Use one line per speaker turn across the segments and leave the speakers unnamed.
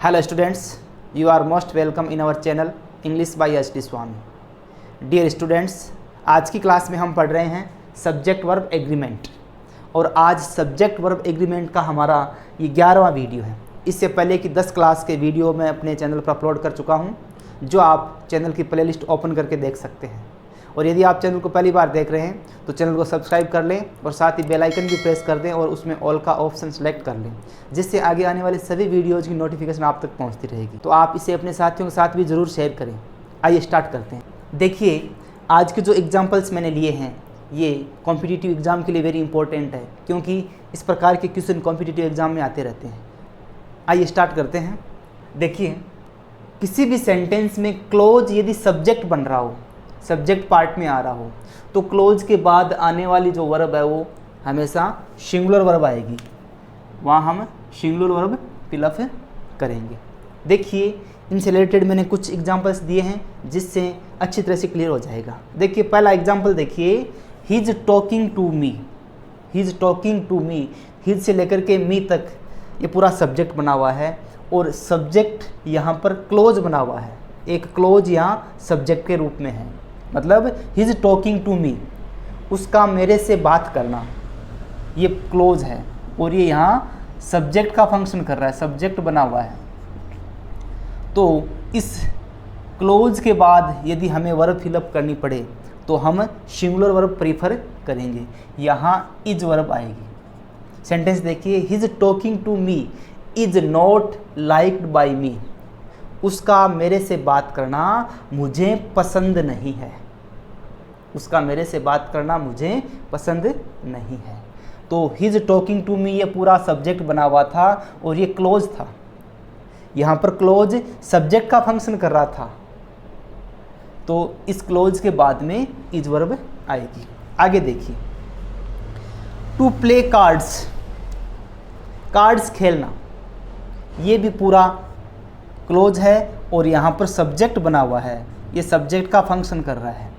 Hello students, you are most welcome in our channel English by HD Swami. Dear students, आज की class में हम पढ़ रहे हैं सब्जेक्ट वर्ब एग्रीमेंट और आज सब्जेक्ट वर्ब एग्रीमेंट का हमारा ये 11वां वीडियो है। इससे पहले कि 10 क्लास के वीडियो मैं अपने चैनल पर अपलोड कर चुका हूँ, जो आप चैनल की प्लेलिस्ट ओपन करके देख सकते हैं। और यदि आप चैनल को पहली बार देख रहे हैं तो चैनल को सब्सक्राइब कर लें और साथ ही बेल आइकन भी प्रेस कर दें और उसमें ऑल का ऑप्शन सेलेक्ट कर लें, जिससे आगे आने वाले सभी वीडियोज़ की नोटिफिकेशन आप तक पहुंचती रहेगी। तो आप इसे अपने साथियों के साथ भी ज़रूर शेयर करें। आइए स्टार्ट करते हैं। देखिए, आज के जो एग्जाम्पल्स मैंने लिए हैं ये कॉम्पिटिटिव एग्ज़ाम के लिए वेरी इंपॉर्टेंट है, क्योंकि इस प्रकार के क्वेश्चन कॉम्पिटिटिव एग्ज़ाम में आते रहते हैं। आइए स्टार्ट करते हैं। देखिए, किसी भी सेंटेंस में क्लोज यदि सब्जेक्ट बन रहा हो, सब्जेक्ट पार्ट में आ रहा हो, तो क्लोज के बाद आने वाली जो वर्ब है वो हमेशा सिंगुलर वर्ब आएगी। वहाँ हम सिंगुलर वर्ब फिलअप करेंगे। देखिए, इनसे रिलेटेड मैंने कुछ एग्जांपल्स दिए हैं जिससे अच्छी तरह से क्लियर हो जाएगा। देखिए, पहला एग्जांपल देखिए, he is talking to me. He is talking to me, he से लेकर के मी तक ये पूरा सब्जेक्ट बना हुआ है और सब्जेक्ट यहाँ पर क्लोज बना हुआ है। एक क्लोज यहाँ सब्जेक्ट के रूप में है, मतलब he is talking to me, उसका मेरे से बात करना, ये क्लोज है और ये यहाँ सब्जेक्ट का फंक्शन कर रहा है, सब्जेक्ट बना हुआ है। तो इस क्लोज के बाद यदि हमें वर्ब फिलअप करनी पड़े तो हम सिंगुलर वर्ब प्रीफर करेंगे। यहाँ इज वर्ब आएगी। सेंटेंस देखिए, he is talking to me is not liked by me, उसका मेरे से बात करना मुझे पसंद नहीं है। उसका मेरे से बात करना मुझे पसंद नहीं है। तो he is talking to me ये पूरा सब्जेक्ट बना हुआ था और ये क्लोज था। यहाँ पर क्लोज सब्जेक्ट का फंक्शन कर रहा था, तो इस क्लोज के बाद में इज वर्ब आएगी। आगे देखिए, टू प्ले कार्ड्स, कार्ड्स खेलना, ये भी पूरा क्लोज है और यहाँ पर सब्जेक्ट बना हुआ है, ये सब्जेक्ट का फंक्शन कर रहा है।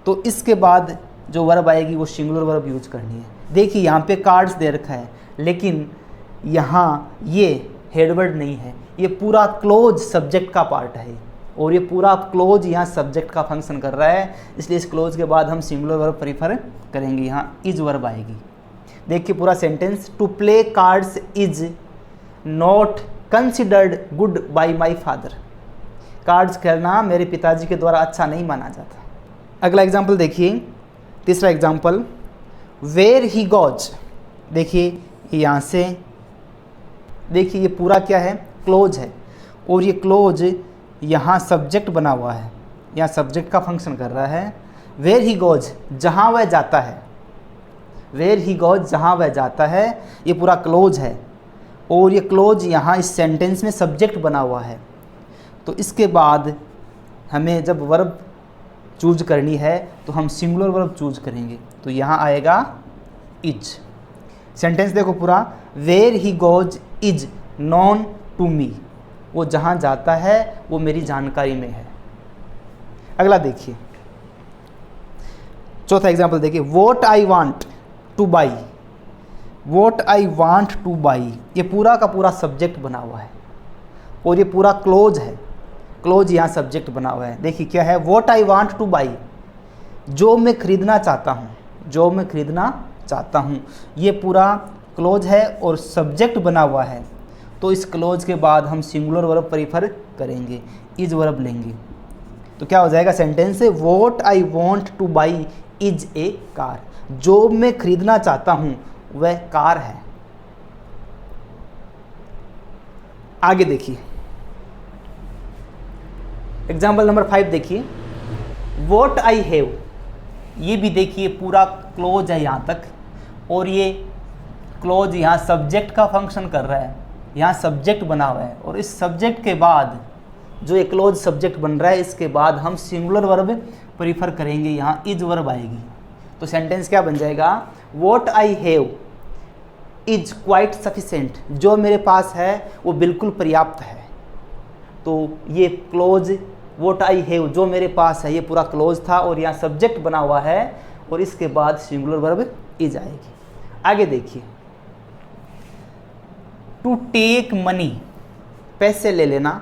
तो इसके बाद जो वर्ब आएगी वो सिंगुलर वर्ब यूज करनी है। देखिए, यहाँ पे कार्ड्स दे रखा है, लेकिन यहाँ ये हेडवर्ड नहीं है, ये पूरा क्लोज सब्जेक्ट का पार्ट है और ये पूरा क्लोज यहाँ सब्जेक्ट का फंक्शन कर रहा है, इसलिए इस क्लोज के बाद हम सिंगुलर वर्ब प्रीफर करेंगे। यहाँ इज वर्ब आएगी। देखिए पूरा sentence, to play cards is not considered good by my father, cards खेलना मेरे पिताजी के द्वारा अच्छा नहीं माना जाता। अगला एग्जाम्पल देखिए, तीसरा एग्जाम्पल, वेयर ही गोज। देखिए यहाँ से देखिए ये पूरा क्या है, क्लोज है और ये क्लोज यहाँ सब्जेक्ट बना हुआ है, यहाँ सब्जेक्ट का फंक्शन कर रहा है। वेयर ही गोज, जहाँ वह जाता है, वेयर ही गोज जहाँ वह जाता है, ये पूरा क्लोज है और ये क्लोज यहाँ इस सेंटेंस में सब्जेक्ट बना हुआ है। तो इसके बाद हमें जब वर्ब चूज करनी है तो हम सिंगुलर वर्ब चूज करेंगे, तो यहाँ आएगा इज। सेंटेंस देखो पूरा, where he goes is known to me, वो जहाँ जाता है वो मेरी जानकारी में है। अगला देखिए, चौथा एग्जाम्पल देखिए, what I want two by. What I want two by, ये पूरा का पूरा सब्जेक्ट बना हुआ है और ये पूरा क्लोज है, क्लोज यहाँ सब्जेक्ट बना हुआ है। देखिए क्या है, what I want two by, जो मैं खरीदना चाहता हूँ, जो मैं खरीदना चाहता हूँ, ये पूरा क्लोज है और सब्जेक्ट बना हुआ है। तो इस क्लोज के बाद हम सिंगुलर वर्ब प्रीफर करेंगे, इज वर्ब लेंगे। तो क्या हो जाएगा sentence, what I want two by is a car, जो मैं खरीदना चाहता हूँ वह कार है। आगे देखिए, एग्जाम्पल नंबर 5 देखिए, वॉट आई हैव, ये भी देखिए पूरा क्लोज है यहाँ तक और ये क्लोज यहाँ सब्जेक्ट का फंक्शन कर रहा है, यहाँ सब्जेक्ट बना हुआ है और इस सब्जेक्ट के बाद जो एक क्लोज सब्जेक्ट बन रहा है, इसके बाद हम सिंगुलर वर्ब प्रीफर करेंगे, यहाँ इज वर्ब आएगी। तो सेंटेंस क्या बन जाएगा, what I have is quite sufficient, जो मेरे पास है वो बिल्कुल पर्याप्त है। तो ये क्लोज वॉट आई हैव, जो मेरे पास है, ये पूरा क्लोज था और यहाँ सब्जेक्ट बना हुआ है और इसके बाद सिंगुलर वर्ब इज आएगी। आगे देखिए, टू टेक मनी, पैसे ले लेना,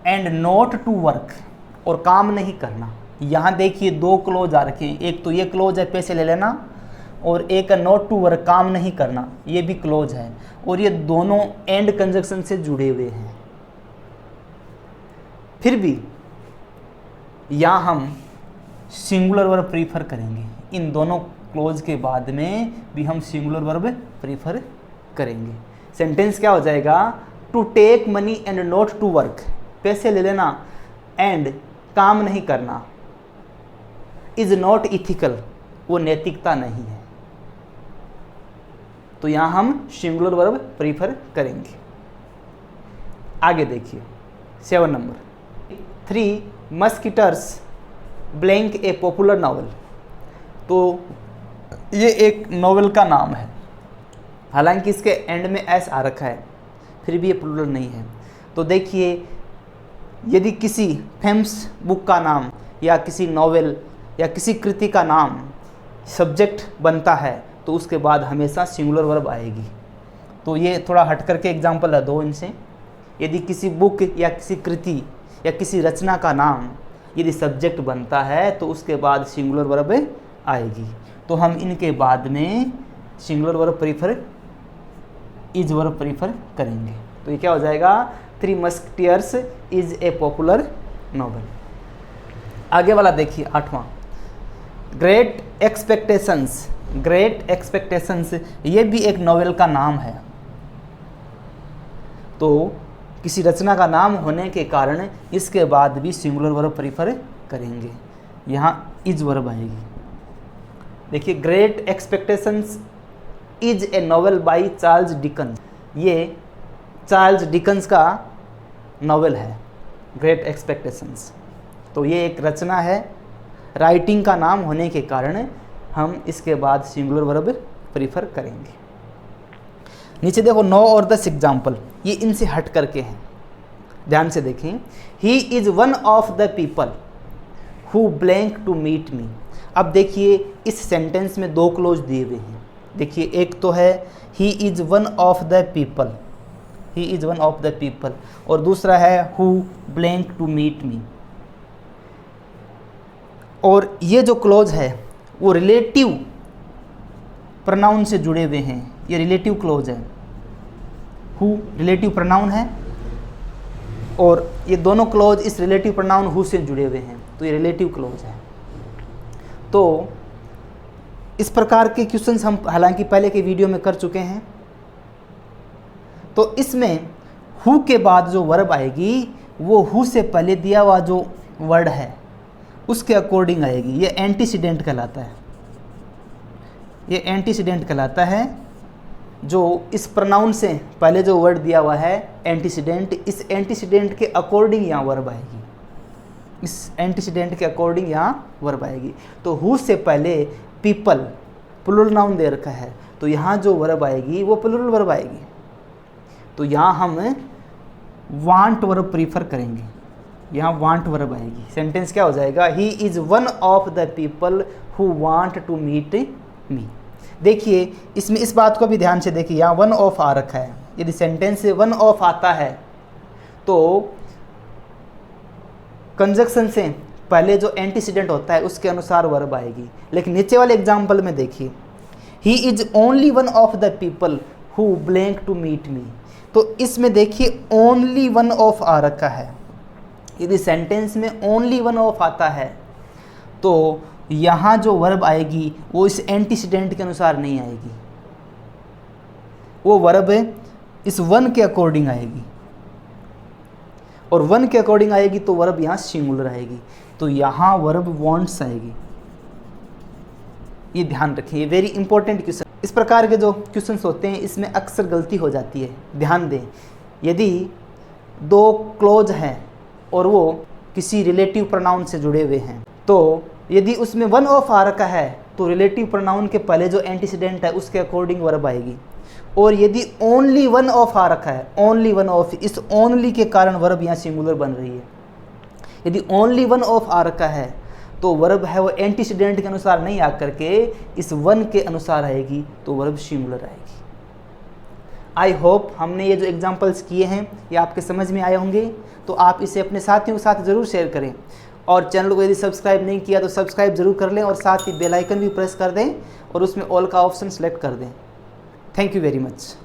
एंड नॉट टू वर्क, और काम नहीं करना। यहाँ देखिए दो क्लोज आ रखे हैं, एक तो ये क्लोज है पैसे ले लेना, और एक है नॉट टू वर्क काम नहीं करना, ये भी क्लोज है, और ये दोनों एंड कंजक्शन से जुड़े हुए हैं। फिर भी यहाँ हम सिंगुलर वर्ब प्रीफर करेंगे, इन दोनों क्लोज के बाद में भी हम सिंगुलर वर्ब प्रीफर करेंगे। सेंटेंस क्या हो जाएगा, to take money and not to work, पैसे ले लेना एंड काम नहीं करना, इज नॉट इथिकल, वो नैतिकता नहीं है। तो यहां हम सिंगुलर वर्ब प्रीफर करेंगे। आगे देखिए 7 नंबर, 3 मस्किटर्स ब्लैंक ए पॉपुलर नॉवल। तो ये एक नॉवल का नाम है, हालांकि इसके एंड में एस आ रखा है, फिर भी ये प्लूरल नहीं है। तो देखिए यदि किसी फेमस बुक का नाम या किसी नॉवेल या किसी कृति का नाम सब्जेक्ट बनता है तो उसके बाद हमेशा सिंगुलर वर्ब आएगी। तो ये थोड़ा हट करके एग्जांपल है दो इनसे। यदि किसी बुक या किसी कृति या किसी रचना का नाम यदि सब्जेक्ट बनता है तो उसके बाद सिंगुलर वर्ब आएगी। तो हम इनके बाद में singular verb prefer, is verb prefer करेंगे। तो ये क्या हो जाएगा, 3 musketeers is a popular novel. आगे वाला देखिए 8वां, ग्रेट एक्सपेक्टेशंस। ग्रेट एक्सपेक्टेशंस ये भी एक नॉवेल का नाम है। तो किसी रचना का नाम होने के कारण इसके बाद भी सिंगुलर वर्ब प्रीफर करेंगे, यहाँ इज वर्ब आएगी। देखिए great expectations is a novel by Charles Dickens. ये चार्ल्स डिकन्स का नॉवेल है ग्रेट एक्सपेक्टेशंस। तो ये एक रचना है, राइटिंग का नाम होने के कारण हम इसके बाद सिंगुलर वर्ब प्रीफर करेंगे। नीचे देखो 9 और 10 एग्जाम्पल, ये इनसे हट करके हैं, ध्यान से देखें। He is one of the people who blank to meet me. अब देखिए इस सेंटेंस में 2 क्लोज दिए हुए हैं। देखिए एक तो है he is one of the people, he is one of the people, और दूसरा है who blank to meet me. और ये जो क्लोज है वो रिलेटिव प्रोनाउन से जुड़े हुए हैं, ये रिलेटिव क्लोज है। हु रिलेटिव प्रोनाउन है और ये दोनों क्लोज इस रिलेटिव प्रोनाउन हु से जुड़े हुए हैं, तो ये रिलेटिव क्लोज है। तो इस प्रकार के क्वेश्चंस हम हालांकि पहले के वीडियो में कर चुके हैं। तो इसमें हु के बाद जो वर्ब आएगी वो हु से पहले दिया हुआ जो वर्ड है उसके अकॉर्डिंग आएगी। ये एंटीसीडेंट कहलाता है, ये एंटीसीडेंट कहलाता है। जो इस प्रोनाउन से पहले जो वर्ड दिया हुआ है एंटीसीडेंट, इस एंटीसीडेंट के अकॉर्डिंग यहाँ वर्ब आएगी, इस एंटीसीडेंट के अकॉर्डिंग यहाँ वर्ब आएगी। तो हु से पहले पीपल प्लूरल नाउन दे रखा है, तो यहाँ जो वर्ब आएगी वो प्लूरल वर्ब आएगी। तो यहाँ हम वांट वर्ब प्रीफर करेंगे, यहाँ वांट वर्ब आएगी। सेंटेंस क्या हो जाएगा, he is one of the people who want to meet me. देखिए इसमें इस बात को भी ध्यान से देखिए, यहाँ वन ऑफ आ रखा है। यदि सेंटेंस से वन ऑफ आता है तो कंजक्शन से पहले जो एंटीसीडेंट होता है उसके अनुसार वर्ब आएगी। लेकिन नीचे वाले एग्जाम्पल में देखिए, he is only one of the people who blank to meet me. तो इसमें देखिए ओनली वन ऑफ आ रखा है। यदि सेंटेंस में ओनली वन ऑफ आता है तो यहाँ जो वर्ब आएगी वो इस एंटीसीडेंट के अनुसार नहीं आएगी, वो वर्ब इस वन के अकॉर्डिंग आएगी, और वन के अकॉर्डिंग आएगी तो वर्ब यहाँ सिंगुलर आएगी। तो यहाँ वर्ब वांट्स आएगी, ये ध्यान रखिए, वेरी इंपॉर्टेंट क्वेश्चन। इस प्रकार के जो क्वेश्चंस होते हैं इसमें अक्सर गलती हो जाती है, ध्यान दें। यदि 2 क्लोज हैं और वो किसी रिलेटिव प्रोनाउन से जुड़े हुए हैं, तो यदि उसमें वन ऑफ आ रखा है तो रिलेटिव प्रोनाउन के पहले जो एंटीसीडेंट है उसके अकॉर्डिंग वर्ब आएगी। और यदि ओनली वन ऑफ आ रखा है, ओनली वन ऑफ, इस ओनली के कारण वर्ब यहाँ सिंगुलर बन रही है। यदि ओनली वन ऑफ आ रखा है तो वर्ब है वो एंटीसीडेंट के अनुसार नहीं आ करके इस वन के अनुसार आएगी, तो वर्ब सिंगुलर आएगी। आई होप हमने ये जो एग्जांपल्स किए हैं ये आपके समझ में आए होंगे। तो आप इसे अपने साथियों के साथ ज़रूर शेयर करें, और चैनल को यदि सब्सक्राइब नहीं किया तो सब्सक्राइब ज़रूर कर लें, और साथ ही बेल आइकन भी प्रेस कर दें और उसमें ऑल का ऑप्शन सेलेक्ट कर दें। Thank you very much.